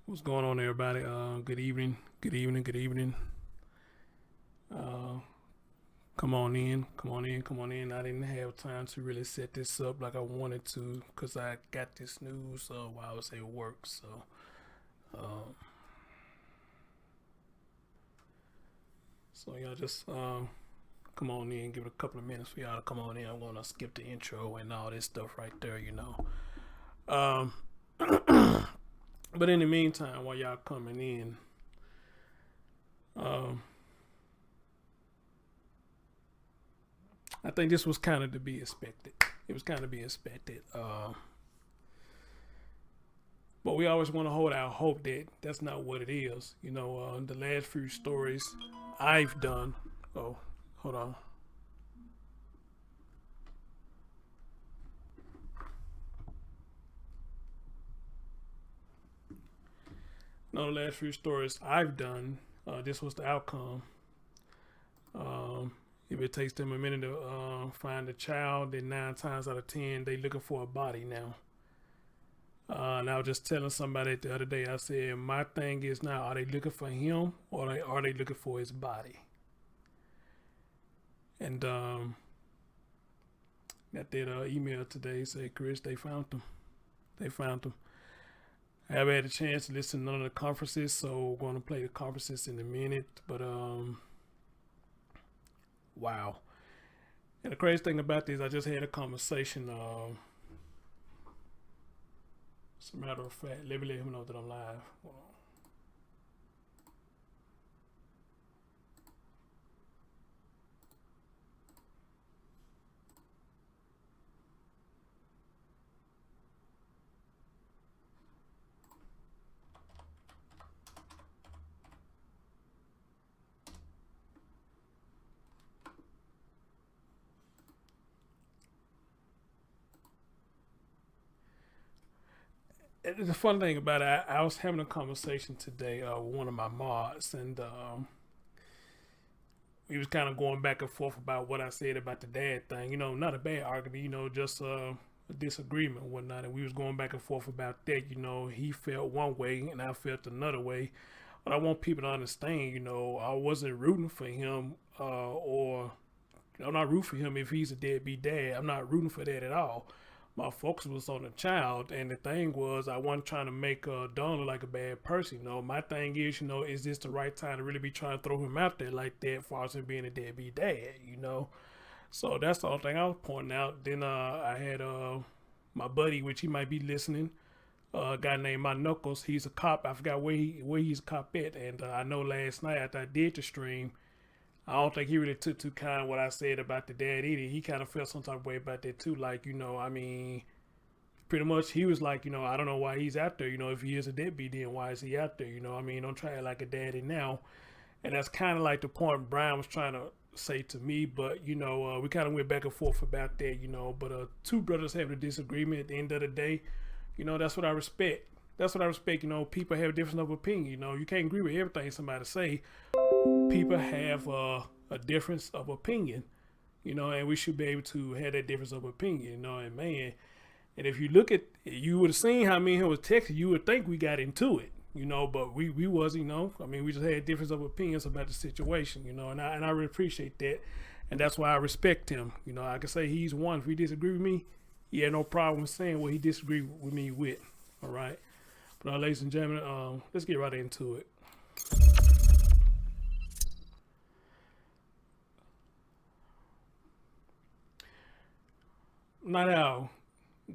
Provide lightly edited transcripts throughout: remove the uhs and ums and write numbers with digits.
What's going on, everybody? Good evening. Good evening. Good evening. Uh, come on in. Come on in. Come on in. I didn't have time to really set this up like I wanted to because I got this news while I was at work. Uh, so y'all just come on in. Give it a couple of minutes for y'all to come on in. I'm gonna skip the intro and all this stuff right there. Um, but in the meantime, while y'all coming in, um, I think this was kind of to be expected. It was kind of be expected. But we always want to hold out hope that that's not what it is. The last few stories I've done. Oh, hold on. No, the last few stories I've done, this was the outcome. Um, if it takes them a minute to find a child, then 9 times out of 10 they looking for a body now. And I was just telling somebody the other day. I said my thing is now: are they looking for him, or are they looking for his body? And got that email today. Say, Chris, they found them. They found them. I haven't had a chance to listen to none of the conferences, so we're going to play the conferences in a minute. But wow. And the crazy thing about this, I just had a conversation. As a matter of fact, let me let him know that I'm live. Hold on. The fun thing about it, I was having a conversation today with one of my mods, and we was kind of going back and forth about what I said about the dad thing. Not a bad argument. Just a disagreement and whatnot. And we was going back and forth about that. He felt one way and I felt another way. But I want people to understand. I wasn't rooting for him, or I'm not rooting for him if he's a deadbeat dad. I'm not rooting for that at all. My focus was on the child, and the thing was, I wasn't trying to make Don look like a bad person. My thing is this the right time to really be trying to throw him out there like that, as far as him being a deadbeat dad. So that's the only thing I was pointing out. Then I had my buddy, which he might be listening, a guy named My Knuckles. He's a cop. I forgot where he's a cop at, and I know last night after I did the stream, I don't think he really took too kind what I said about the dad either. He kind of felt some type of way about that too. Like, I mean, pretty much he was like, I don't know why he's out there. If he is a deadbeat, then why is he out there? I mean, don't try it like a daddy now. And that's kind of like the point Brian was trying to say to me. But, we kind of went back and forth about that. But two brothers having a disagreement at the end of the day, that's what I respect. That's what I respect. People have difference of opinion. You can't agree with everything somebody say. People have a difference of opinion, and we should be able to have that difference of opinion, and man, and if you look at, you would have seen how me and him was texting, you would think we got into it, but we wasn't, I mean, we just had difference of opinions about the situation, and I really appreciate that, and that's why I respect him. I can say he's one. If he disagree with me, he had no problem saying what he disagreed with me with. All right, but ladies and gentlemen, let's get right into it. Night Owl,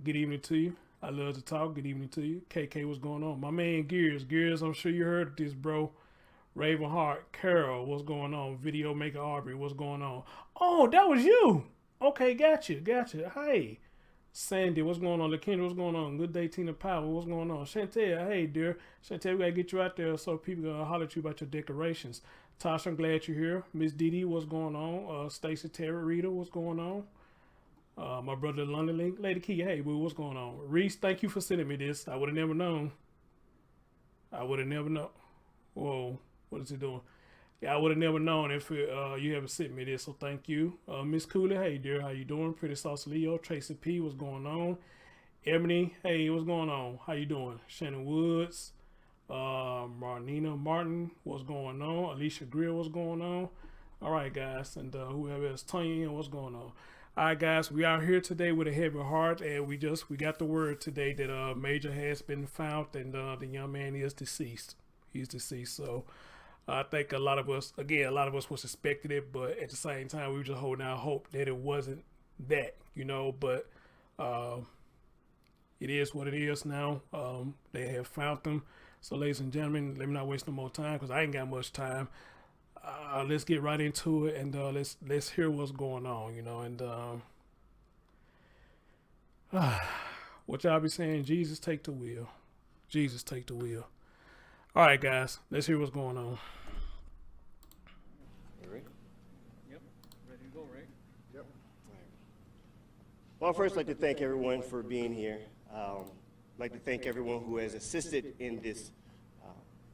good evening to you. I love to talk. Good evening to you. KK, what's going on? My man Gears. Gears, I'm sure you heard of this, bro. Ravenheart, Carol, what's going on? Video Maker Aubrey, what's going on? Oh, that was you. Okay, gotcha. Hey, Sandy, what's going on? LaKendra, what's going on? Good day, Tina Powell, what's going on? Chantel, hey, dear. Chantel, we gotta get you out there so people gonna holler at you about your decorations. Tasha, I'm glad you're here. Miss Didi, what's going on? Stacy Terry, Rita, what's going on? My brother London Link, Lady Key, hey, boo, what's going on? Reese, thank you for sending me this. I would have never known. I would have never known. Whoa, what is he doing? Yeah, I would have never known if you haven't sent me this, so thank you. Miss Cooley, hey, dear, how you doing? Pretty Saucy Leo, Tracy P, what's going on? Ebony, hey, what's going on? How you doing? Shannon Woods, Marnina Martin, what's going on? Alicia Greer, what's going on? All right, guys, and whoever is Tanya, what's going on? All right, guys, we are here today with a heavy heart, and we got the word today that Major has been found, and the young man is deceased. He's deceased, so I think a lot of us was suspecting it, but at the same time, we were just holding out hope that it wasn't that, but it is what it is now. They have found them. So, ladies and gentlemen, let me not waste no more time because I ain't got much time. Let's get right into it, and let's hear what's going on, and what y'all be saying, Jesus take the wheel. Jesus take the wheel. All right, guys, let's hear what's going on. You ready? Yep. Ready to go, Ray? Yep. Well, I'd first like to thank everyone for being here. I'd like to thank everyone who has assisted in this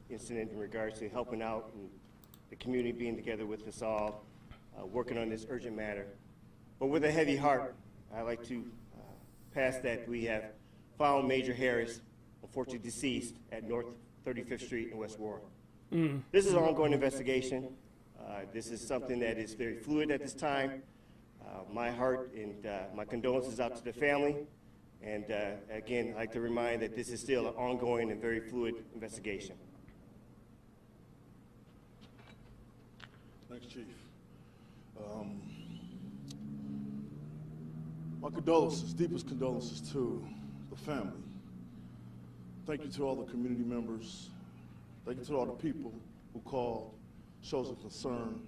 incident in regards to helping out and the community being together with us all, working on this urgent matter. But with a heavy heart, I'd like to pass that we have found Major Harris, unfortunately deceased, at North 35th Street in West Rohr. This is an ongoing investigation. This is something that is very fluid at this time. My heart and my condolences out to the family. And again, I'd like to remind that this is still an ongoing and very fluid investigation. Thanks, Chief. My condolences, deepest condolences to the family. Thank you to all the community members. Thank you to all the people who called, shows of concern,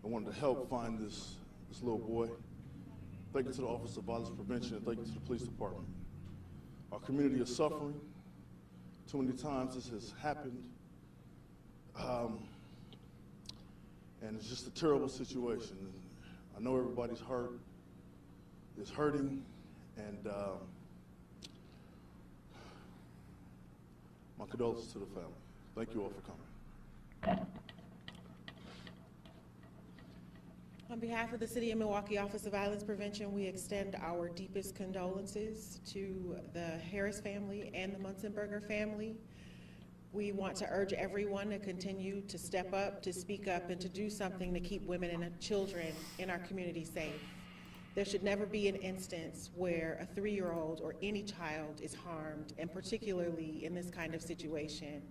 and wanted to help find this little boy. Thank you to the Office of Violence Prevention, and thank you to the police department. Our community is suffering. Too many times this has happened. And it's just a terrible situation. I know everybody's heart is hurting, and my condolences to the family. Thank you all for coming. On behalf of the City of Milwaukee Office of Violence Prevention, we extend our deepest condolences to the Harris family and the Munzenberger family. We want to urge everyone to continue to step up, to speak up, and to do something to keep women and children in our community safe. There should never be an instance where a 3-year-old or any child is harmed, and particularly in this kind of situation.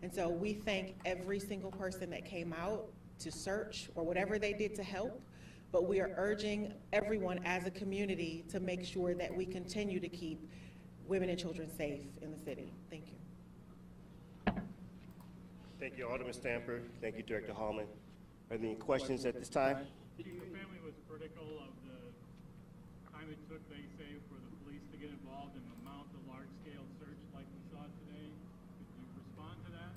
And so we thank every single person that came out to search or whatever they did to help, but we are urging everyone as a community to make sure that we continue to keep women and children safe in the city. Thank you. Thank you, Alderman Stamper. Thank you, Director Hallman. Are there any questions at this time? The family was critical of the time it took, they say, for the police to get involved and mount a large-scale search like we saw today. Could you respond to that?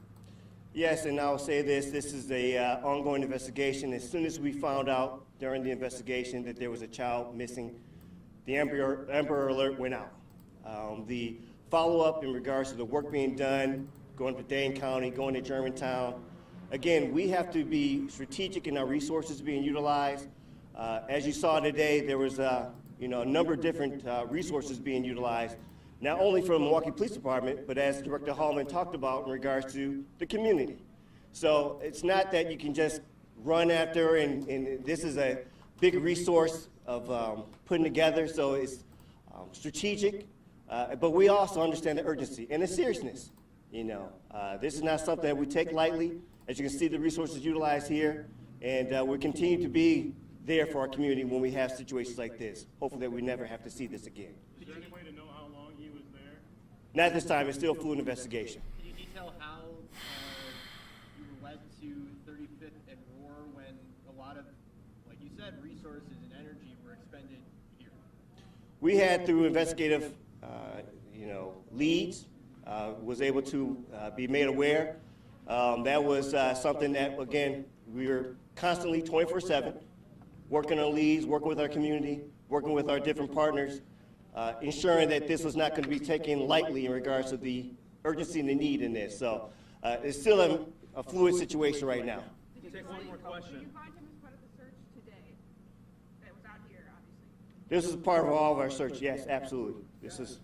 Yes, and I'll say this is a ongoing investigation. As soon as we found out during the investigation that there was a child missing, the Amber Alert went out. The follow-up in regards to the work being done, going to Dane County, going to Germantown. Again, we have to be strategic in our resources being utilized. As you saw today, there was a number of different resources being utilized, not only from the Milwaukee Police Department, but as Director Hallman talked about in regards to the community. So it's not that you can just run after, and this is a big resource of putting together, so it's strategic, but we also understand the urgency and the seriousness. This is not something that we take lightly. As you can see, the resources utilized here, and we continue to be there for our community when we have situations like this. Hopefully that we never have to see this again. Is there any way to know how long he was there? Not at this time. It's still a fluid investigation. Can you detail how you were led to 35th and Rohr when a lot of, like you said, resources and energy were expended here? We had, through investigative, leads, was able to be made aware. That was something that, again, we were constantly 24/7 working on leads, working with our community, working with our different partners, ensuring that this was not going to be taken lightly in regards to the urgency and the need in this. So it's still a fluid situation right now. Take one more question. Did you find him as part of the search today? That was out here, obviously. This is part of all of our search, yes, absolutely. This is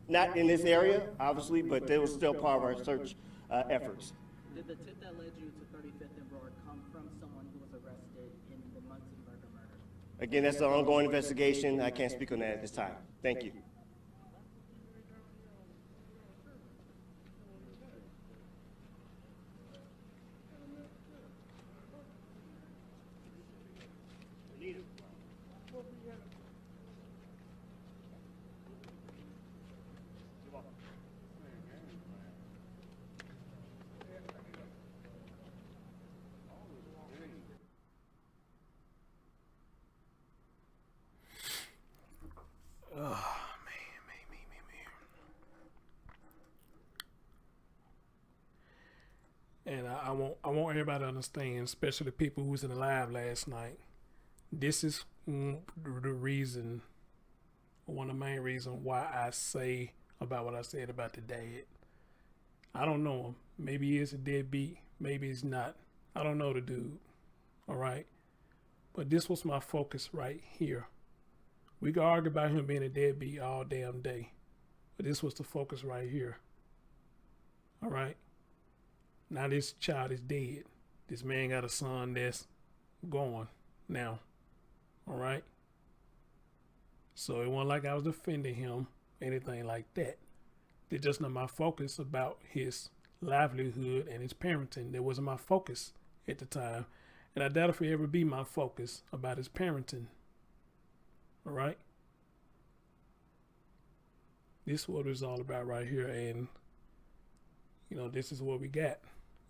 not in this area, obviously, but it was still part of our search efforts. Did the tip that led you to 35th and Rohr come from someone who was arrested in the Munzenberger murder? Again, that's an ongoing investigation. I can't speak on that at this time. Thank you. And I want everybody to understand, especially people who was in the live last night. This is the reason, one of the main reasons why I say about what I said about the dad. I don't know him. Maybe he is a deadbeat. Maybe he's not. I don't know the dude. All right. But this was my focus right here. We could argue about him being a deadbeat all damn day. But this was the focus right here. All right. Now this child is dead. This man got a son that's gone now. All right. So it wasn't like I was defending him, anything like that. It's just not my focus about his livelihood and his parenting. That wasn't my focus at the time. And I doubt if it ever be my focus about his parenting. All right. This is what it's all about right here. And, this is what we got.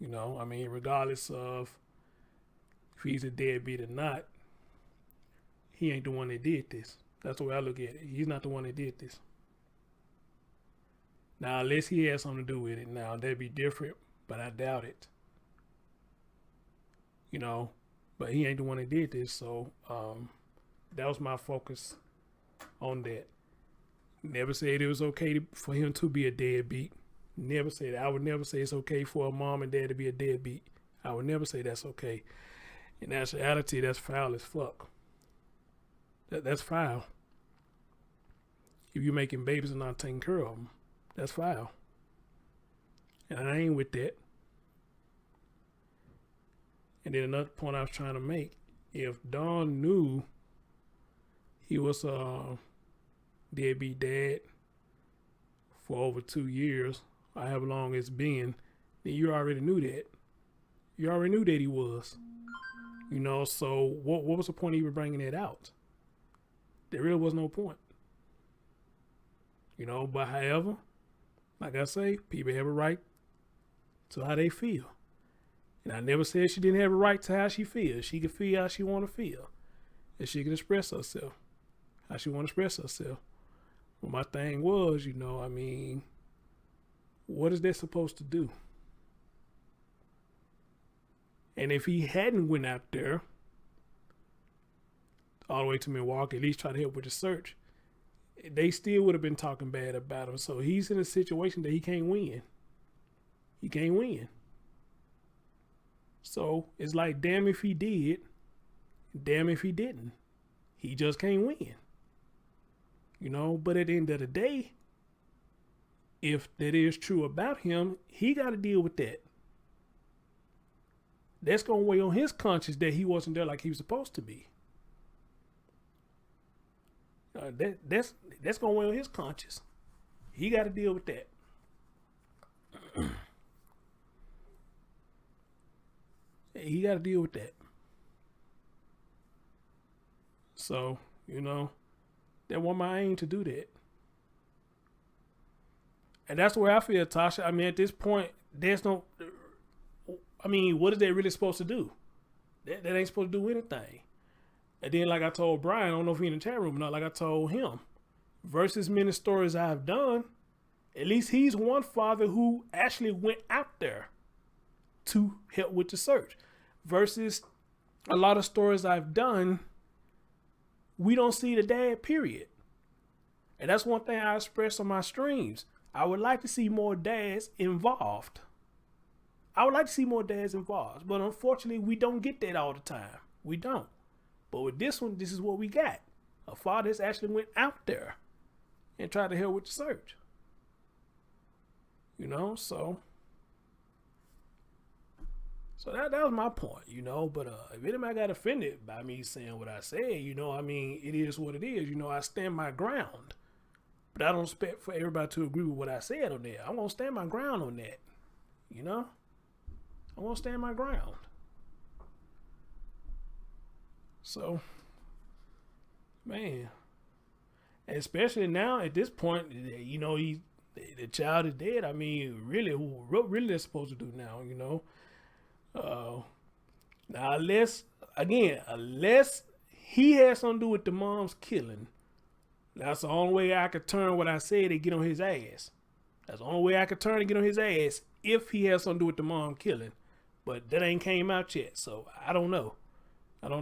Regardless of if he's a deadbeat or not, he ain't the one that did this. That's the way I look at it. He's not the one that did this. Now, unless he has something to do with it, now that'd be different, but I doubt it. But he ain't the one that did this, so that was my focus on that. Never said it was okay for him to be a deadbeat. Never say that. I would never say it's okay for a mom and dad to be a deadbeat. I would never say that's okay. In actuality, that's foul as fuck. That's foul. If you're making babies and not taking care of them, that's foul. And I ain't with that. And then another point I was trying to make, if Don knew he was a deadbeat dad for over 2 years, or however long it's been, then you already knew that. You already knew that he was. So what was the point of even bringing it out? There really was no point. But however, like I say, people have a right to how they feel. And I never said she didn't have a right to how she feels. She can feel how she want to feel. And she can express herself how she want to express herself. But my thing was, what is that supposed to do? And if he hadn't went out there all the way to Milwaukee, at least try to help with the search, they still would have been talking bad about him. So he's in a situation that he can't win. He can't win. So it's like, damn if he did, damn if he didn't. He just can't win. But at the end of the day, if that is true about him, he got to deal with that. That's going to weigh on his conscience that he wasn't there like he was supposed to be. That's going to weigh on his conscience. He got to deal with that. He got to deal with that. So, that wasn't my aim to do that. And that's where I feel, Tasha. At this point, there's no... what is that really supposed to do? That ain't supposed to do anything. And then, like I told Brian, I don't know if he's in the chat room or not, like I told him, versus many stories I've done, at least he's one father who actually went out there to help with the search. Versus a lot of stories I've done, we don't see the dad, period. And that's one thing I express on my streams. I would like to see more dads involved. But unfortunately, we don't get that all the time. We don't. But with this one, this is what we got. A father that's actually went out there and tried to help with the search. So So that was my point, you know. But if anybody got offended by me saying what I said, you know, I mean, it is what it is. You know, I stand my ground. But I don't expect for everybody to agree with what I said on that. I'm going to stand my ground on that. You know? I'm going to stand my ground. So, man. Especially now at this point, you know, the child is dead. I mean, really, what really they're supposed to do now, you know? Now, unless he has something to do with the mom's killing, that's the only way I could turn what I said and get on his ass. That's the only way I could turn and get on his ass if he has something to do with the mom killing. But that ain't came out yet, so I don't know. But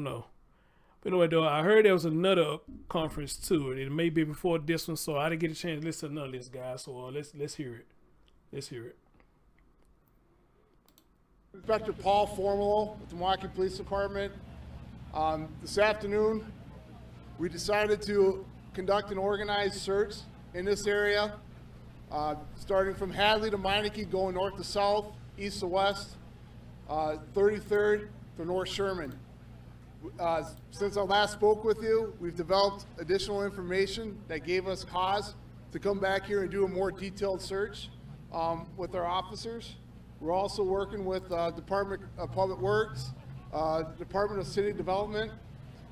anyway, though, I heard there was another conference too. It may be before this one, so I didn't get a chance to listen to none of this, guys. So let's hear it. Let's hear it. Inspector Paul Formolo with the Milwaukee Police Department. This afternoon, we decided to conduct an organized search in this area, starting from Hadley to Meineke, going north to south, east to west, 33rd to North Sherman. Since I last spoke with you, we've developed additional information that gave us cause to come back here and do a more detailed search with our officers. We're also working with Department of Public Works, Department of City Development,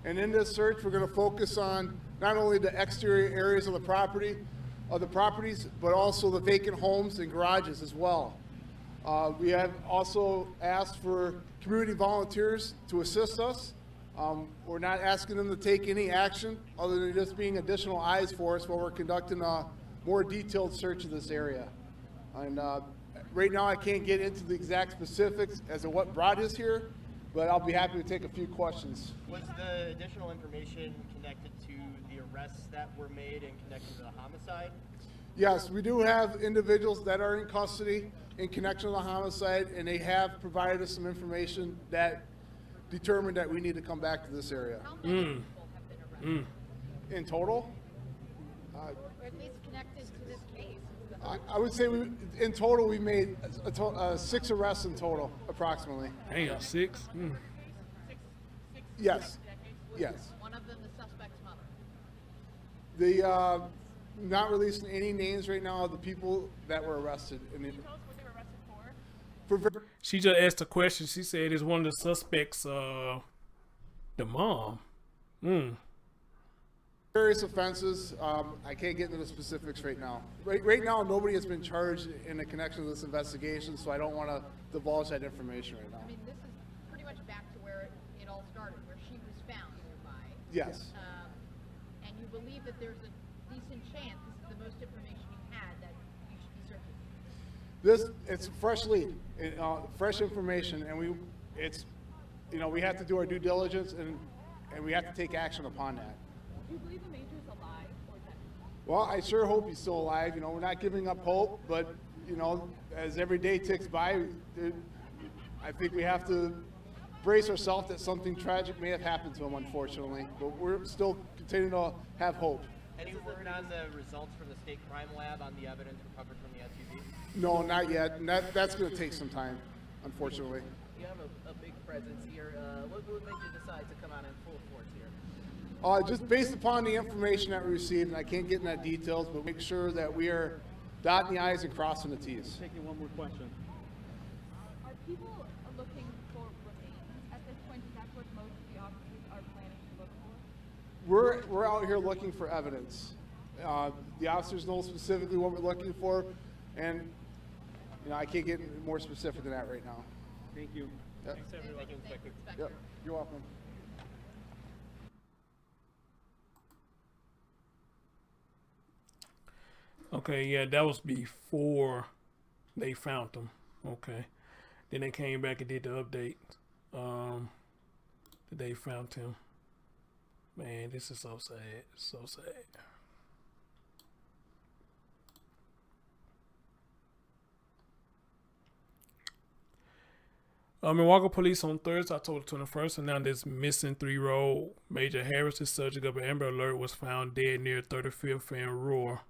and in this search we're going to focus on not only the exterior areas of the properties, but also the vacant homes and garages as well. We have also asked for community volunteers to assist us. We're not asking them to take any action other than just being additional eyes for us while we're conducting a more detailed search of this area. And right now I can't get into the exact specifics as to what brought us here, but I'll be happy to take a few questions. Was the additional information connected to the arrests that were made and connected to the homicide? Yes, we do have individuals that are in custody in connection to the homicide, and they have provided us some information that determined that we need to come back to this area. How many people have been arrested? In total, Or at least connected to this case? I would say in total we made 6 arrests in total, approximately. Damn, 6? Yes, yes. One of them the suspect's mother. The not releasing any names right now of the people that were arrested. Can you tell us what they were arrested for? She just asked a question. She said, "Is one of the suspects the mom?" Various offenses. I can't get into the specifics right now. Right now, nobody has been charged in the connection to this investigation, so I don't want to divulge that information right now. I mean, this is pretty much back to where it all started, where she was found nearby. Yes. And you believe that there's a decent chance this is the most information you had that you should be searching. It's a fresh lead, fresh information, and we have to do our due diligence and we have to take action upon that. Do you believe the major's alive or dead? Well, I sure hope he's still alive. We're not giving up hope, but as every day ticks by, I think we have to brace ourselves that something tragic may have happened to him, unfortunately. But we're still continuing to have hope. Any word on the results from the state crime lab on the evidence recovered from the SUV? No, not yet. And that's going to take some time, unfortunately. You have a big presence here. What made you decide to come out in full force here? Just based upon the information that we received, and I can't get into that details, but make sure that we are dotting the I's and crossing the T's. Taking one more question. Are people looking for remains at this point? Is that what most of the officers are planning to look for? We're out here looking for evidence. The officers know specifically what we're looking for, and I can't get more specific than that right now. Thank you. Yep. Thanks, everyone. Thank you, Inspector. Yep. You're welcome. Okay, yeah, that was before they found them. Okay. Then they came back and did the update. That they found him. Man, this is so sad. So sad. Milwaukee police on Thursday, October 21st, announced this missing 3-year-old Major Harris, the subject of an Amber Alert, was found dead near 35th and Rohr.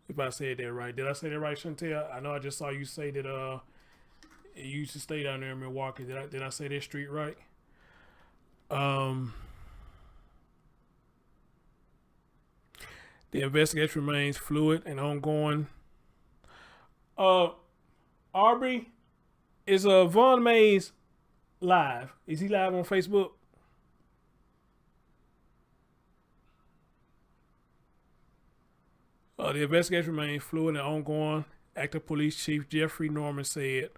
If I said that right. Did I say that right, Chantel? I know I just saw you say that It used to stay down there in Milwaukee. Did I say that street right? The investigation remains fluid and ongoing. Aubrey, is Von Mays live? Is he live on Facebook? The investigation remains fluid and ongoing. Active Police Chief Jeffrey Norman said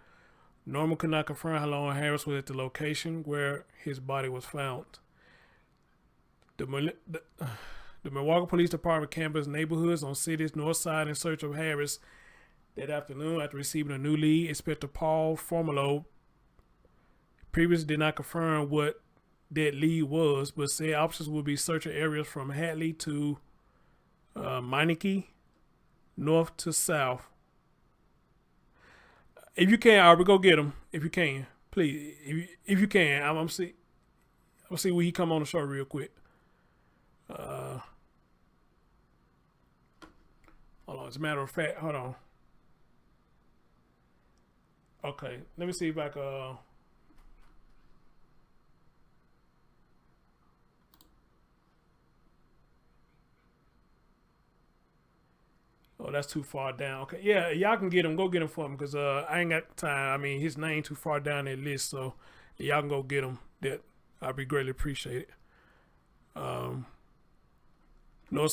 Norman could not confirm how long Harris was at the location where his body was found. The Milwaukee Police Department canvassed neighborhoods on city's north side in search of Harris that afternoon after receiving a new lead. Inspector Paul Formolo previously did not confirm what that lead was, but said officers will be searching areas from Hatley to Meineke, north to south. If you can, Aubrey, go get him. If you can, please. If you can, I'm see when he come on the show real quick. Hold on. As a matter of fact, hold on. Okay, let me see if I can. Oh, that's too far down. Okay, yeah, y'all can get him. Go get him for me, because I ain't got time. I mean, his name too far down that list, so y'all can go get him. That I'd be greatly appreciated. North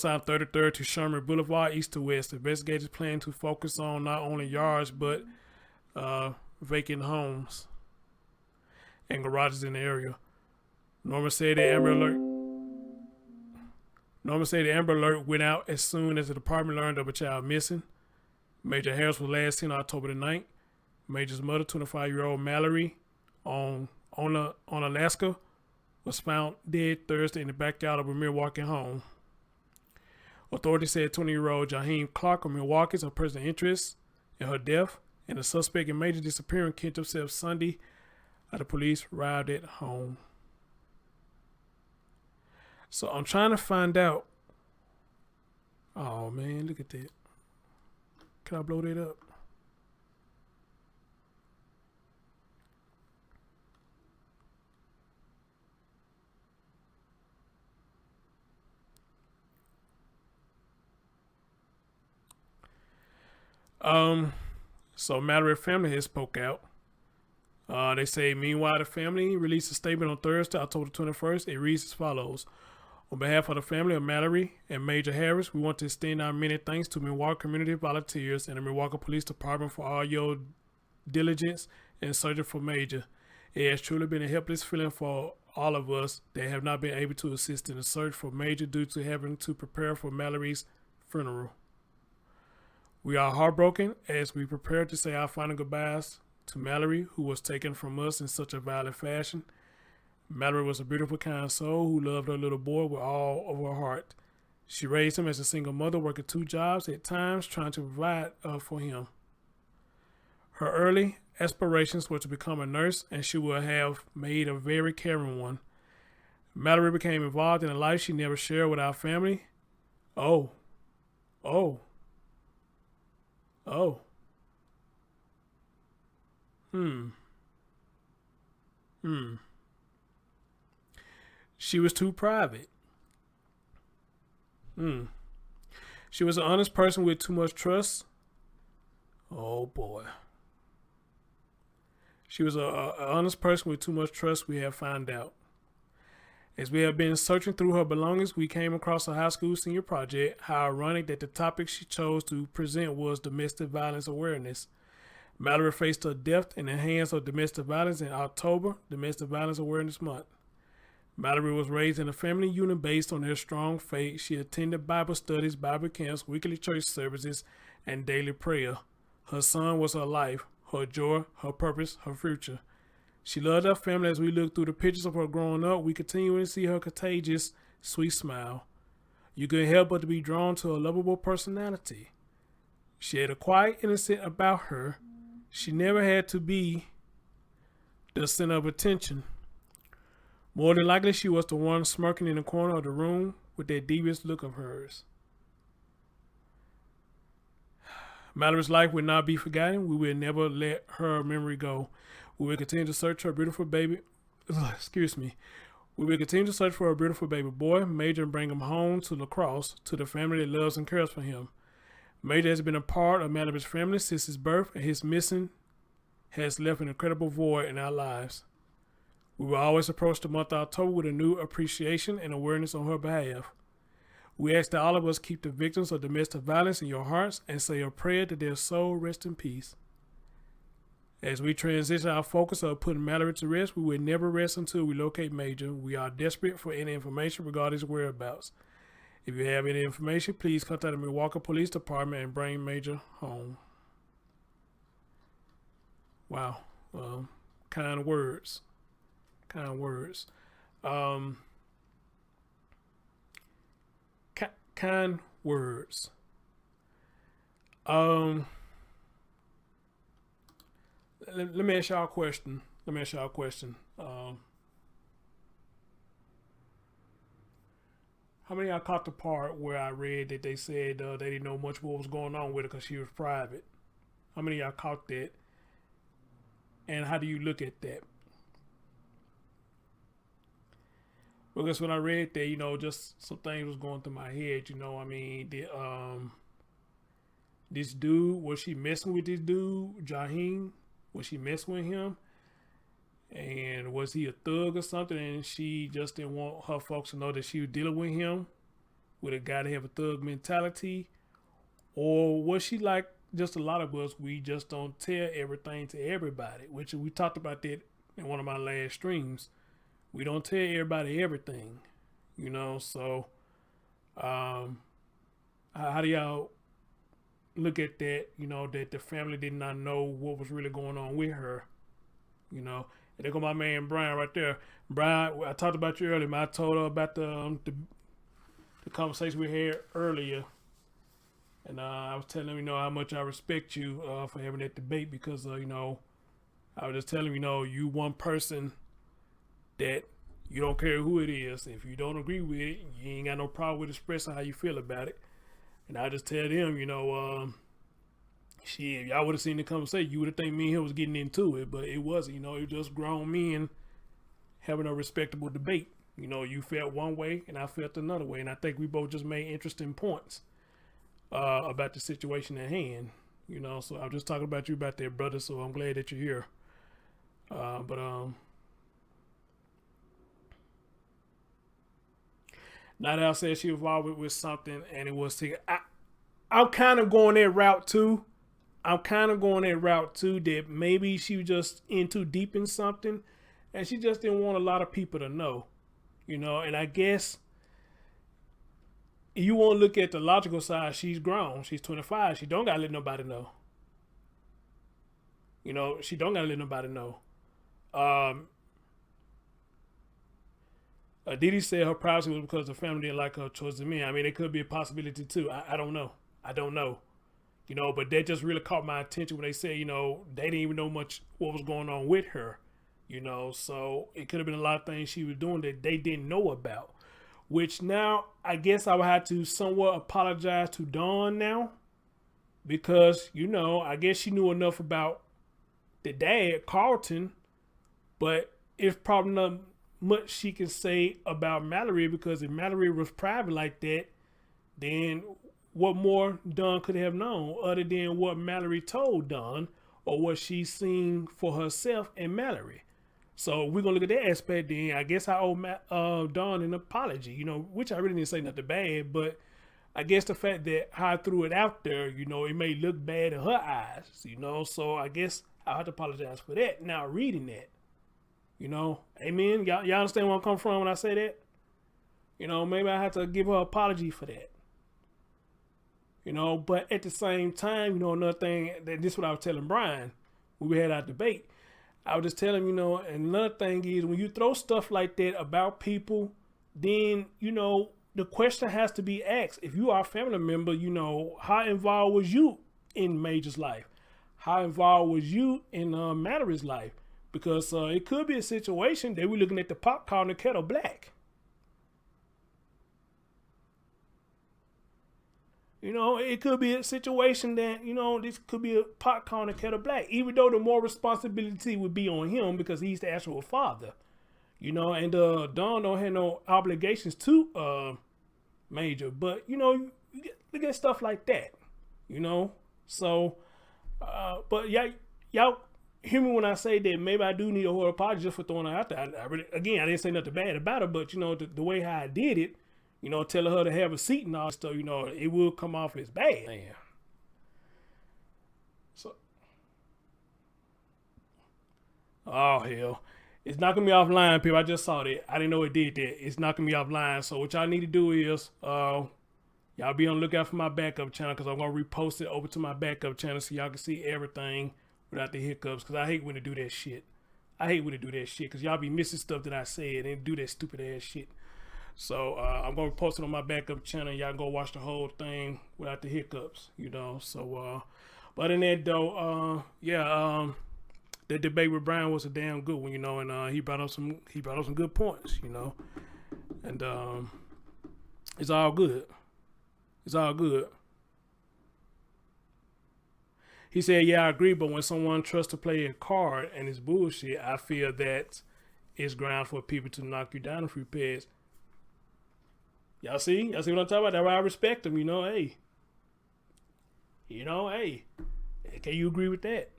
side 33rd to Sherman Boulevard, east to west. Investigators plan to focus on not only yards but vacant homes and garages in the area. Norman said the Amber Alert went out as soon as the department learned of a child missing. Major Harris was last seen October the 9th. Major's mother, 25-year-old Mallory, on Alaska, was found dead Thursday in the backyard of a Milwaukee home. Authorities said 20-year-old Jaheim Clark of Milwaukee is a person of interest in her death, and the suspect in Major's disappearance killed himself Sunday after police arrived at home. So I'm trying to find out. Oh man, look at that. Can I blow that up? So Mallory family has spoke out. They say, meanwhile, the family released a statement on Thursday, October 21st. It reads as follows. On behalf of the family of Mallory and Major Harris, we want to extend our many thanks to Milwaukee community volunteers and the Milwaukee Police Department for all your diligence in searching for Major. It has truly been a helpless feeling for all of us that have not been able to assist in the search for Major due to having to prepare for Mallory's funeral. We are heartbroken as we prepare to say our final goodbyes to Mallory, who was taken from us in such a violent fashion. Mallory was a beautiful, kind soul who loved her little boy with all of her heart. She raised him as a single mother, working 2 jobs at times, trying to provide for him. Her early aspirations were to become a nurse, and she would have made a very caring one. Mallory became involved in a life she never shared with our family. Oh. She was too private. She was an honest person with too much trust. Oh boy. She was an honest person with too much trust, we have found out. As we have been searching through her belongings, we came across a high school senior project. How ironic that the topic she chose to present was domestic violence awareness. Mallory faced her death in the hands of domestic violence in October, Domestic Violence Awareness Month. Mallory was raised in a family unit based on her strong faith. She attended Bible studies, Bible camps, weekly church services, and daily prayer. Her son was her life, her joy, her purpose, her future. She loved her family. As we look through the pictures of her growing up, we continue to see her contagious, sweet smile. You couldn't help but to be drawn to her lovable personality. She had a quiet innocence about her. She never had to be the center of attention. More than likely, she was the one smirking in the corner of the room with that devious look of hers. Mallory's life will not be forgotten. We will never let her memory go. We will continue to search her beautiful baby. Excuse me. We will continue to search for a beautiful baby boy, Major, and bring him home to La Crosse, to the family that loves and cares for him. Major has been a part of Mallory's family since his birth, and his missing has left an incredible void in our lives. We will always approach the month of October with a new appreciation and awareness on her behalf. We ask that all of us keep the victims of domestic violence in your hearts and say a prayer that their soul rest in peace. As we transition our focus of putting Mallory to rest, we will never rest until we locate Major. We are desperate for any information regarding his whereabouts. If you have any information, please contact the Milwaukee Police Department and bring Major home. Wow. Kind words. Kind words. Kind words. Let me ask y'all a question. How many of y'all caught the part where I read that they said they didn't know much what was going on with her because she was private? How many of y'all caught that? And how do you look at that? Because when I read that, just some things was going through my head. This dude, was she messing with this dude, Jaheim? Was she messing with him? And was he a thug or something? And she just didn't want her folks to know that she was dealing with him, with a guy that have a thug mentality? Or was she like just a lot of us? We just don't tell everything to everybody, which we talked about that in one of my last streams. We don't tell everybody everything, so how do y'all look at that, that the family did not know what was really going on with her, And there go my man Brian right there. Brian, I talked about you earlier, man. I told her about the conversation we had earlier. And I was telling him, how much I respect you for having that debate because, I was just telling him, you one person that you don't care who it is. If you don't agree with it, you ain't got no problem with expressing how you feel about it. And I just tell them, shit, if y'all would have seen the conversation, you would have think me and him was getting into it, but it wasn't, it was just grown men having a respectable debate. You felt one way and I felt another way. And I think we both just made interesting points about the situation at hand, so I was just talking about you about that, brother. So I'm glad that you're here. Now that I said she was involved with something and it was sick, I'm kind of going that route too. That maybe she was just in too deep in something and she just didn't want a lot of people to know, and I guess you want to look at the logical side. She's grown. She's 25. She don't got to let nobody know. She don't got to let nobody know. Dede said her privacy was because the family didn't like her towards the men. I mean, it could be a possibility too. I don't know. But that just really caught my attention when they said, they didn't even know much what was going on with her, so it could have been a lot of things she was doing that they didn't know about, which now I guess I would have to somewhat apologize to Dawn now because, I guess she knew enough about the dad, Carlton, but it's probably not much she can say about Mallory because if Mallory was private like that, then what more Dawn could have known other than what Mallory told Dawn or what she's seen for herself and Mallory. So we're going to look at that aspect then. I guess I owe Dawn an apology, which I really didn't say nothing bad, but I guess the fact that how I threw it out there, it may look bad in her eyes, so I guess I have to apologize for that. Now reading that, amen. Y'all understand where I'm coming from when I say that? Maybe I have to give her an apology for that. But at the same time, another thing, that this is what I was telling Brian when we had our debate. I was just telling him, and another thing is when you throw stuff like that about people, then, the question has to be asked. If you are a family member, how involved was you in Major's life? How involved was you in Mallory's life? Because it could be a situation that we're looking at the pot calling the kettle black. You know, it could be a situation that, you know, this could be a pot calling the kettle black, even though the more responsibility would be on him because he's the actual father. You know, and Don don't have no obligations to Major, but you know, you get stuff like that, you know. So, but y'all hear me when I say that maybe I do need a whole apology just for throwing her out there. I really, again, I didn't say nothing bad about her, but you know, the way how I did it, you know, telling her to have a seat and all that stuff, you know, it will come off as bad. Man. So, oh hell. It's knocking me offline, people. I just saw that. I didn't know it did that. It's knocking me offline. So what y'all need to do is, y'all be on the lookout for my backup channel because I'm going to repost it over to my backup channel so y'all can see everything without the hiccups because I hate when they do that shit. I hate when they do that shit because y'all be missing stuff that I said and do that stupid ass shit. So I'm going to post it on my backup channel. Y'all go watch the whole thing without the hiccups, you know. So, but other than that, though, that debate with Brian was a damn good one, you know, and he brought up some good points, you know, and it's all good. It's all good. He said, "Yeah, I agree, but when someone trusts to play a card and it's bullshit, I feel that it's ground for people to knock you down a few pegs." Y'all see what I'm talking about? That's why I respect him, you know. Hey, can you agree with that?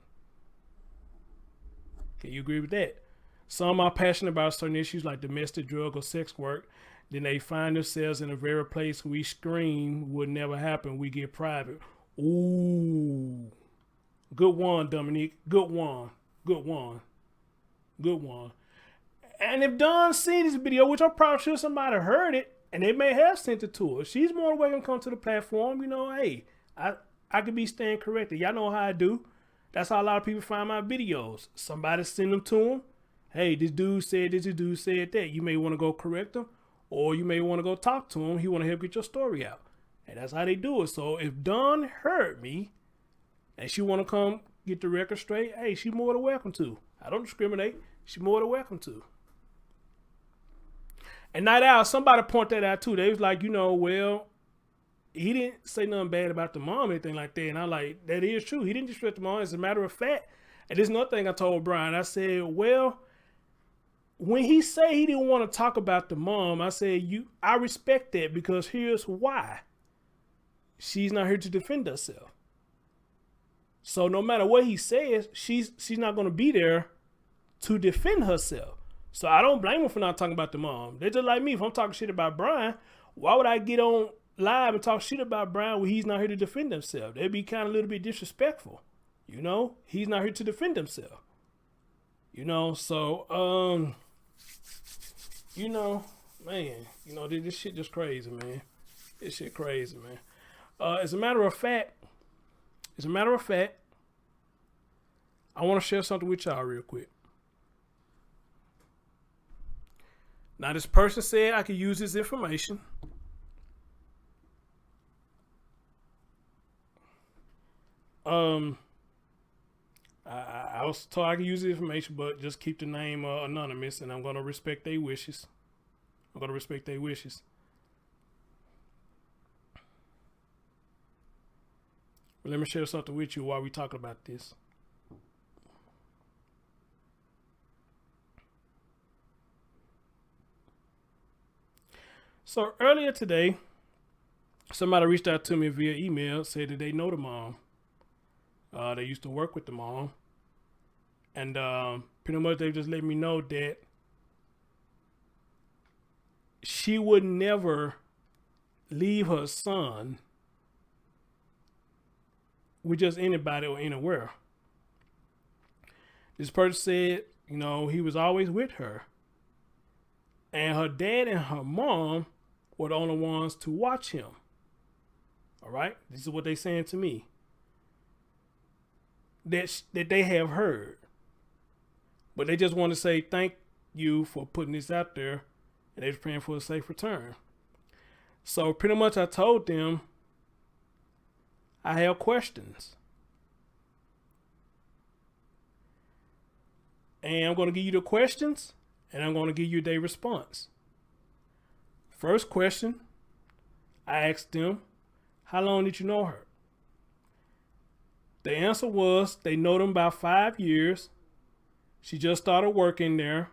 Can you agree with that? Some are passionate about certain issues like domestic, drug, or sex work. Then they find themselves in a very place we scream would never happen. We get private. Ooh. Good one, Dominique. Good one. Good one. Good one. And if Dawn seen this video, which I'm probably sure somebody heard it, and they may have sent it to her, she's more than welcome to come to the platform. You know, hey, I could be staying corrected. Y'all know how I do. That's how a lot of people find my videos. Somebody send them to them. Hey, this dude said this, this dude said that. You may want to go correct them, or you may want to go talk to him. He want to help get your story out. And that's how they do it. So if Dawn heard me and she want to come get the record straight, hey, she's more than welcome to. I don't discriminate. She's more than welcome to. And Night Owl, somebody point that out too. They was like, you know, well, he didn't say nothing bad about the mom or anything like that. And I'm like, that is true. He didn't disrespect the mom. As a matter of fact, and there's another thing I told Brian. I said, well, when he said he didn't want to talk about the mom, I said, I respect that because here's why. She's not here to defend herself. So no matter what he says, she's not going to be there to defend herself. So I don't blame him for not talking about the mom. They're just like me. If I'm talking shit about Brian, why would I get on live and talk shit about Brian when he's not here to defend himself? That'd be kind of a little bit disrespectful. You know, he's not here to defend himself. You know, so, you know, man, you know, this shit just crazy, man. This shit crazy, man. As a matter of fact, I want to share something with y'all real quick. Now, this person said I could use this information. I was told I could use the information, but just keep the name anonymous, and I'm going to respect their wishes. Let me share something with you while we talking about this. So earlier today, somebody reached out to me via email, said that they know the mom. They used to work with the mom. And pretty much they just let me know that she would never leave her son with just anybody or anywhere. This person said, you know, he was always with her. And her dad and her mom were the only ones to watch him. All right? This is what they're saying to me. That they have heard. But they just want to say thank you for putting this out there. And they're praying for a safe return. So pretty much I told them I have questions. And I'm going to give you the questions. And I'm going to give you their response. First question, I asked them, how long did you know her? The answer was they know them about 5 years. She just started working there.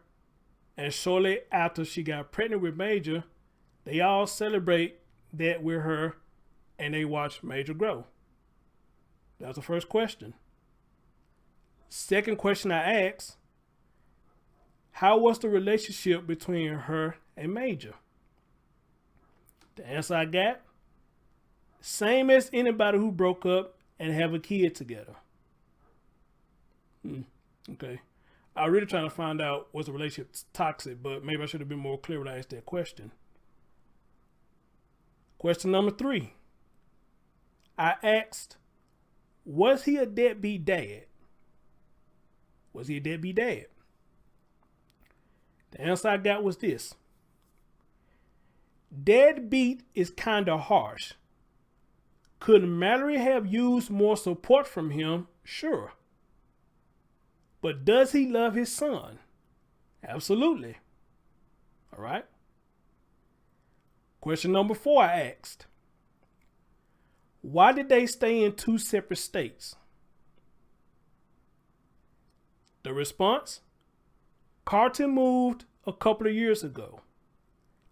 And shortly after she got pregnant with Major, they all celebrate that with her and they watch Major grow. That was the first question. Second question I asked, how was the relationship between her and Major? The answer I got, same as anybody who broke up and have a kid together. Okay. I was really trying to find out was the relationship toxic, but maybe I should have been more clear when I asked that question. Question number 3. I asked, was he a deadbeat dad? Was he a deadbeat dad? The answer I got was this. Deadbeat is kind of harsh. Could Mallory have used more support from him? Sure. But does he love his son? Absolutely. All right. Question number 4 I asked. Why did they stay in 2 separate states? The response? Carlton moved a couple of years ago.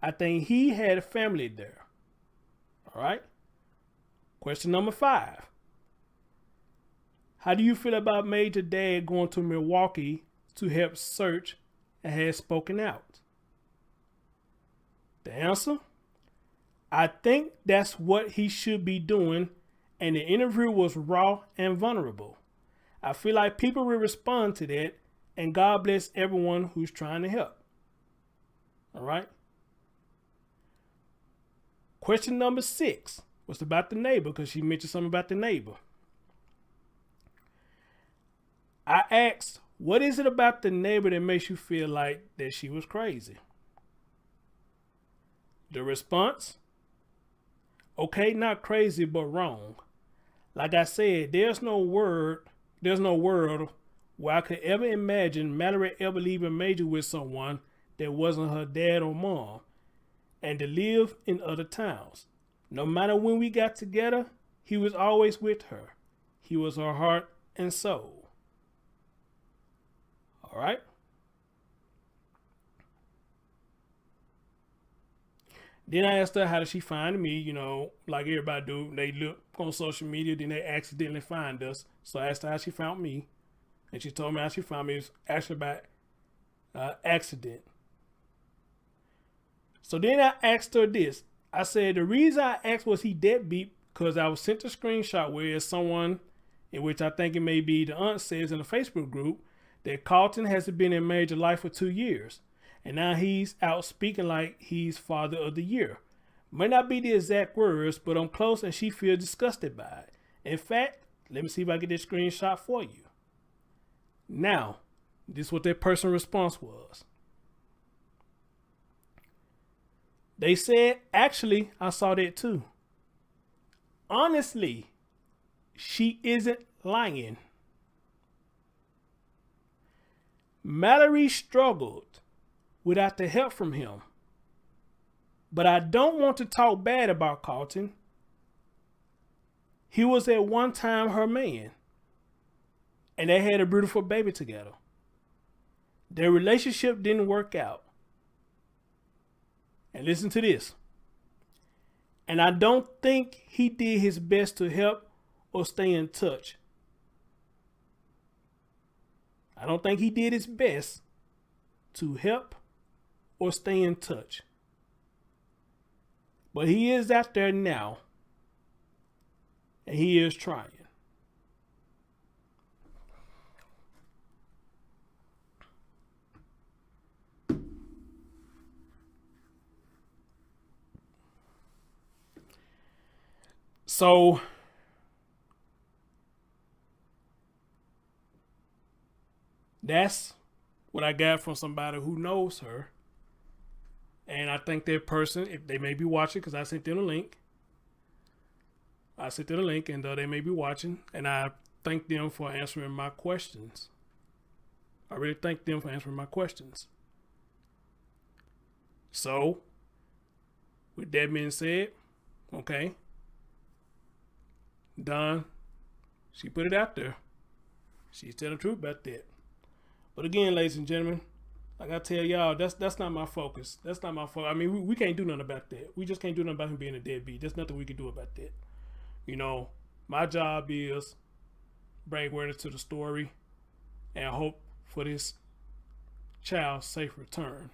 I think he had a family there. All right. Question number 5. How do you feel about Major Dad going to Milwaukee to help search and has spoken out? The answer? I think that's what he should be doing, and the interview was raw and vulnerable. I feel like people will respond to that, and God bless everyone who's trying to help. All right? Question number 6 was about the neighbor, because she mentioned something about the neighbor. I asked, what is it about the neighbor that makes you feel like that she was crazy? The response? Okay, not crazy, but wrong. Like I said, there's no world where I could ever imagine Mallory ever leaving Major with someone that wasn't her dad or mom, and to live in other towns. No matter when we got together, he was always with her. He was her heart and soul. All right. Then I asked her, how did she find me? You know, like everybody do. They look on social media, then they accidentally find us. So I asked her how she found me. And she told me how she found me. It was actually by accident. So then I asked her this. I said, the reason I asked was he deadbeat because I was sent a screenshot where someone, in which I think it may be the aunt, says in a Facebook group that Carlton hasn't been in Major life for 2 years. And now he's out speaking like he's father of the year. Might not be the exact words, but I'm close and she feels disgusted by it. In fact, let me see if I get this screenshot for you. Now, this is what their personal response was. They said, actually, I saw that too. Honestly, she isn't lying. Mallory struggled without the help from him. But I don't want to talk bad about Carlton. He was at one time her man. And they had a beautiful baby together. Their relationship didn't work out. And listen to this. And I don't think he did his best to help or stay in touch. I don't think he did his best to help or stay in touch. But he is out there now. And he is trying. So that's what I got from somebody who knows her. And I think that person, if they may be watching, because I sent them a link. I sent them a link and they may be watching. And I thank them for answering my questions. I really thank them for answering my questions. So, with that being said, okay. Don, she put it out there. She's telling the truth about that. But again, ladies and gentlemen, like I tell y'all, that's not my focus. That's not my focus. I mean, we can't do nothing about that. We just can't do nothing about him being a deadbeat. There's nothing we can do about that. You know, my job is bring awareness to the story and hope for this child's safe return.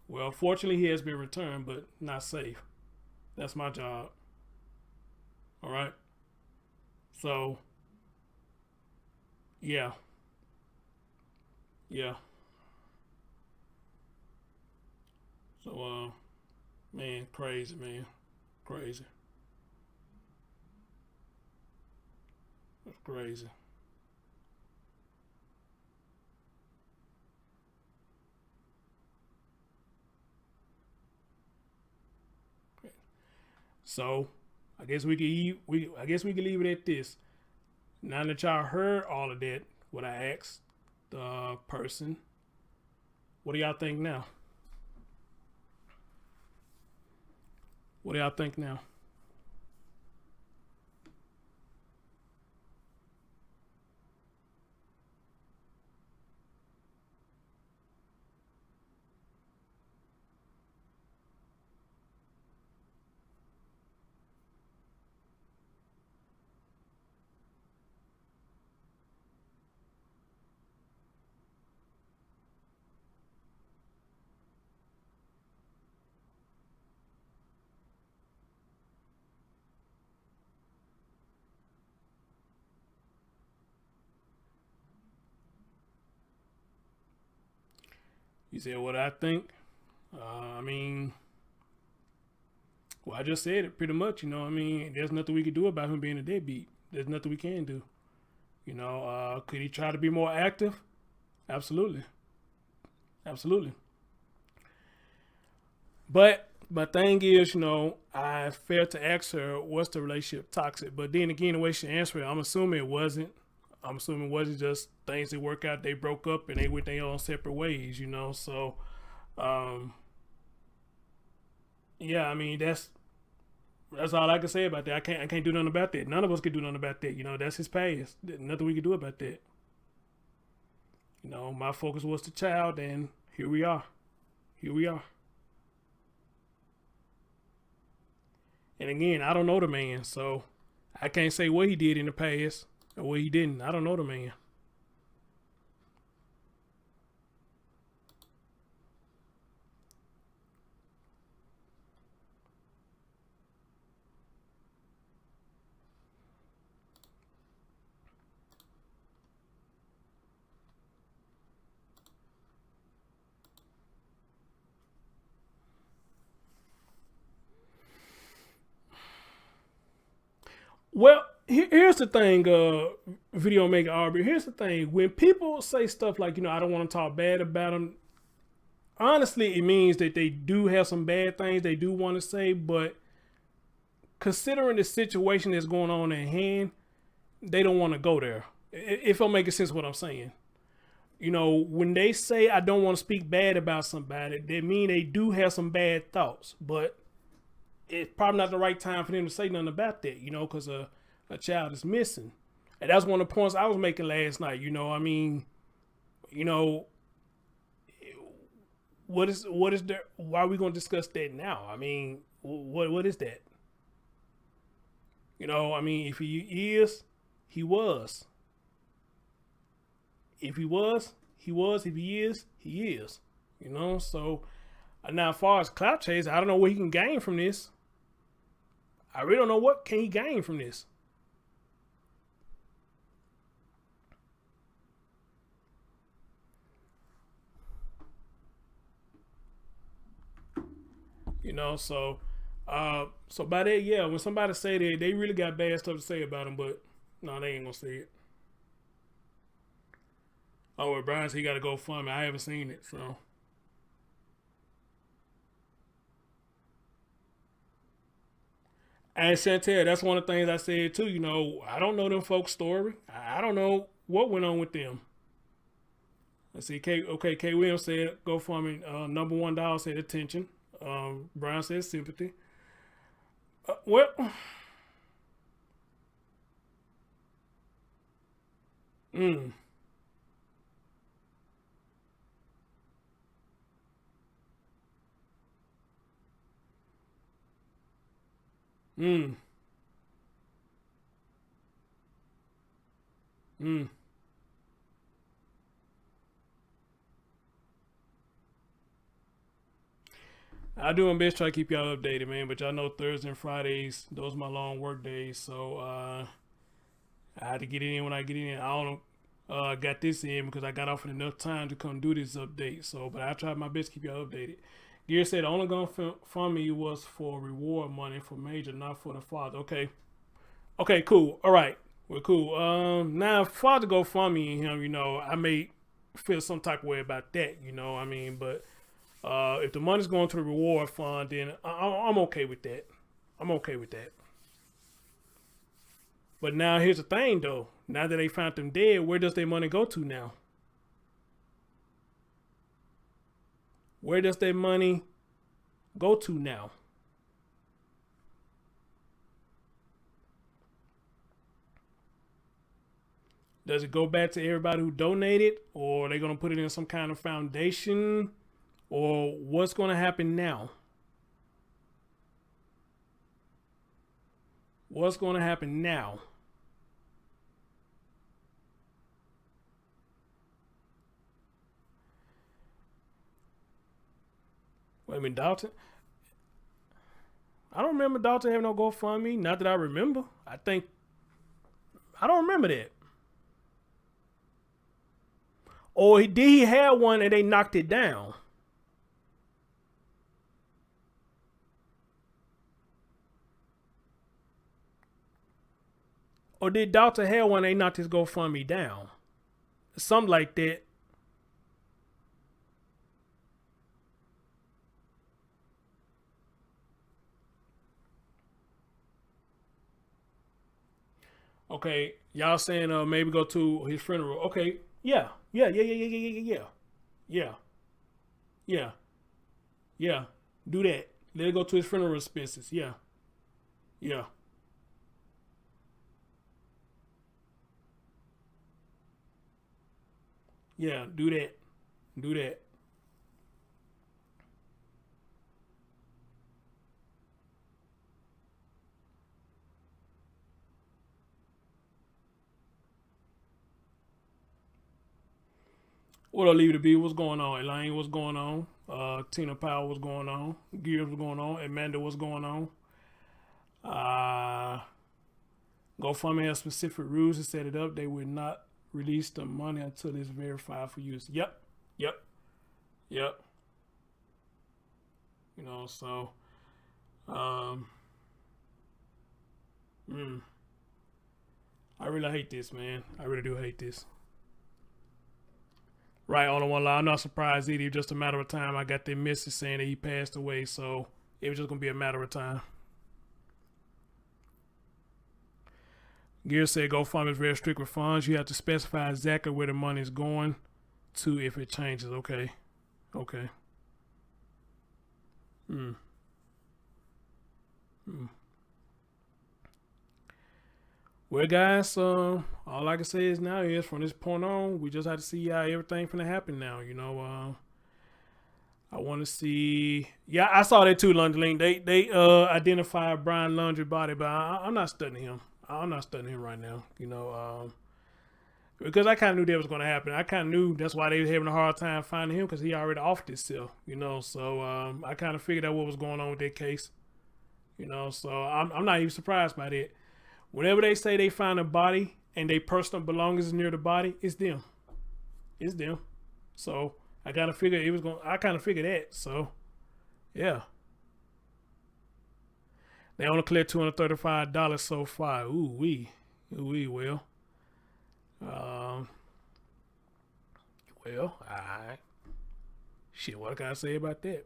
Well, fortunately, he has been returned, but not safe. That's my job. All right. So, yeah. So, man, crazy, man. Crazy. That's crazy. So, I guess we can leave it at this. Now that y'all heard all of that, what I asked the person, what do y'all think now? What do y'all think now? You said what I think. I mean, well, I just said it pretty much. You know, I mean, there's nothing we can do about him being a deadbeat. There's nothing we can do. You know, could he try to be more active? Absolutely. But my thing is, you know, I failed to ask her, what's the relationship toxic? But then again, the way she answered it, I'm assuming it wasn't. I'm assuming it wasn't just things that work out. They broke up and they went their own separate ways, you know. So, yeah, I mean, that's all I can say about that. I can't do nothing about that. None of us can do nothing about that. You know, that's his past. Nothing we can do about that. You know, my focus was the child, and here we are. And again, I don't know the man, so I can't say what he did in the past or what he didn't. I don't know the man. Well, here's the thing, video maker Aubrey. Here's the thing. When people say stuff like, you know, I don't want to talk bad about them, honestly, it means that they do have some bad things they do want to say. But considering the situation that's going on at hand, they don't want to go there. If I'm making sense what I'm saying. You know, when they say I don't want to speak bad about somebody, they mean they do have some bad thoughts. But it's probably not the right time for them to say nothing about that, you know, because a child is missing. And that's one of the points I was making last night. You know, I mean, you know, what is there? Why are we going to discuss that now? I mean, what is that? You know, I mean, if he is, he was. If he was, he was. If he is, he is. You know, so now as far as clout chase, I don't know what he can gain from this. I really don't know what can he gain from this. You know, so by that, yeah, when somebody say that, they really got bad stuff to say about him, but no, they ain't gonna say it. Oh, well, Brian said he got to go fund me. I haven't seen it, so. And Chantel, that's one of the things I said too. You know, I don't know them folks' story. I don't know what went on with them. Let's see. K Williams said, go for me. Number $1 said attention. Brian said sympathy. Well, Mm. Mm. Mm. I do my best to try to keep y'all updated, man. But y'all know Thursday and Fridays, those are my long work days. So I had to get it in when I get in. I don't got this in because I got off in enough time to come do this update. So, but I tried my best to keep y'all updated. Gear said the only gun fund me was for reward money for Major, not for the father. Okay. Okay, cool. All right. Well, cool. Now if father go fund me and him, I may feel some type of way about that, I mean, but if the money's going to the reward fund, then I'm okay with that. I'm okay with that. But now here's the thing, though. Now that they found them dead, where does their money go to now? Where does their money go to now? Does it go back to everybody who donated, or are they going to put it in some kind of foundation, or what's going to happen now? What's going to happen now? Wait a minute, Dalton? I don't remember Dalton having no GoFundMe. Not that I remember. I don't remember that. Or did he have one and they knocked it down? Or did Dalton have one and they knocked his GoFundMe down? Something like that. Okay, y'all saying maybe go to his funeral. Okay, yeah. Do that. Let it go to his funeral expenses. Yeah. Yeah, do that. Do that. What'll leave it to be? What's going on? Elaine, what's going on? Tina Powell, what's going on? Gears, what's going on? Amanda, what's going on? GoFundMe has specific rules to set it up. They will not release the money until it's verified for use. Yep. So I really hate this, man. I really do hate this. Right, on the one line. I'm not surprised either. Just a matter of time. I got the message saying that he passed away, so it was just gonna be a matter of time. Gear said GoFundMe is very strict with funds. You have to specify exactly where the money is going to if it changes. Okay. Well, guys, all I can say is now is from this point on, we just have to see how everything finna happen now. I want to see. Yeah, I saw that too, London Link. They identified Brian Laundrie's body, but I'm not studying him. I'm not studying him right now. Because I kind of knew that was going to happen. I kind of knew that's why they were having a hard time finding him because he already offed himself. So I kind of figured out what was going on with that case. So I'm not even surprised by that. Whenever they say they find a body and their personal belongings near the body, it's them. It's them. So I kind of figured I kind of figured that. So yeah. They only cleared $235 so far. Ooh wee. Well. Alright. Shit, what can I say about that?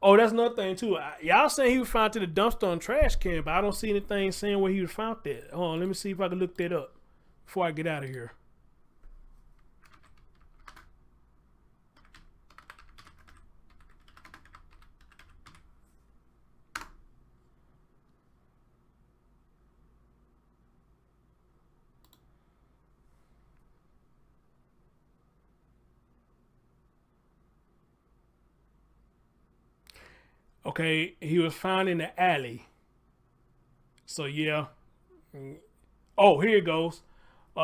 Oh, that's another thing too. Y'all saying he was found to the dumpster and trash can, but I don't see anything saying where he was found at. Hold on, let me see if I can look that up before I get out of here. Okay, he was found in the alley. So yeah. Oh, here it goes.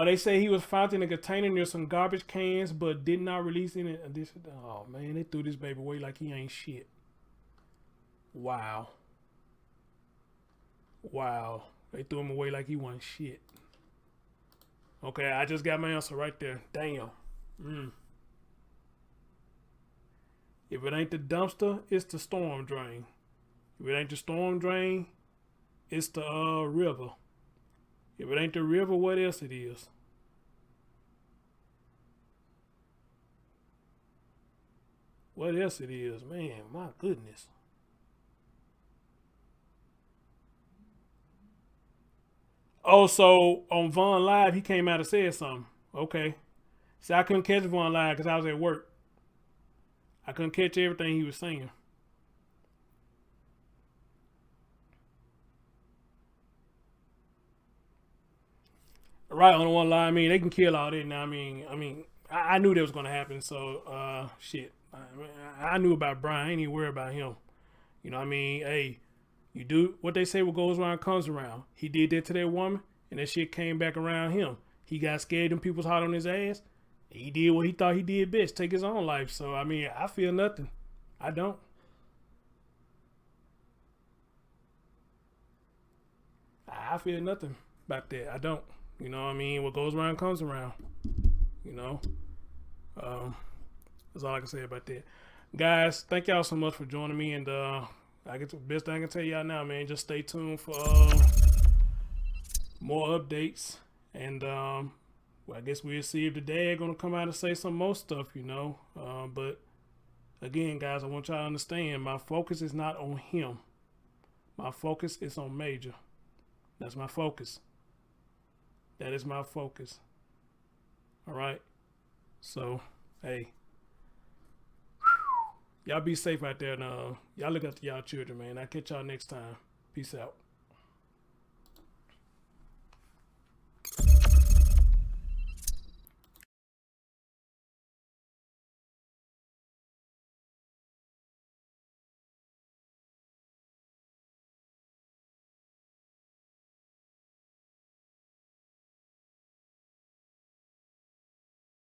They say he was found in a container near some garbage cans, but did not release any. Oh man, they threw this baby away like he ain't shit. Wow. Wow. They threw him away like he wasn't shit. Okay, I just got my answer right there. Damn. If it ain't the dumpster, it's the storm drain. If it ain't the storm drain, it's the river. If it ain't the river, what else it is? What else it is? Man, my goodness. Oh, so on Vaughn Live, he came out and said something. Okay. See, I couldn't catch Vaughn Live because I was at work. I couldn't catch everything he was saying. Right, on the one line, I mean, they can kill all that now. I knew that was going to happen, so, shit. I knew about Brian. I ain't even worried about him. You know what I mean? Hey, you do what they say, what goes around comes around. He did that to that woman, and that shit came back around him. He got scared and people was hot on his ass. He did what he thought he did best, take his own life. So, I mean, I feel nothing. I don't. I feel nothing about that. I don't. You know what I mean? What goes around comes around. You know? That's all I can say about that. Guys, thank y'all so much for joining me. And I get the best thing I can tell y'all now, man. Just stay tuned for more updates. And well, I guess we'll see if the dad gonna come out and say some more stuff, you know. But again, guys, I want y'all to understand my focus is not on him. My focus is on Major. That's my focus. That is my focus. All right. So, hey, y'all be safe out there, and y'all look after y'all children, man. I'll catch y'all next time. Peace out.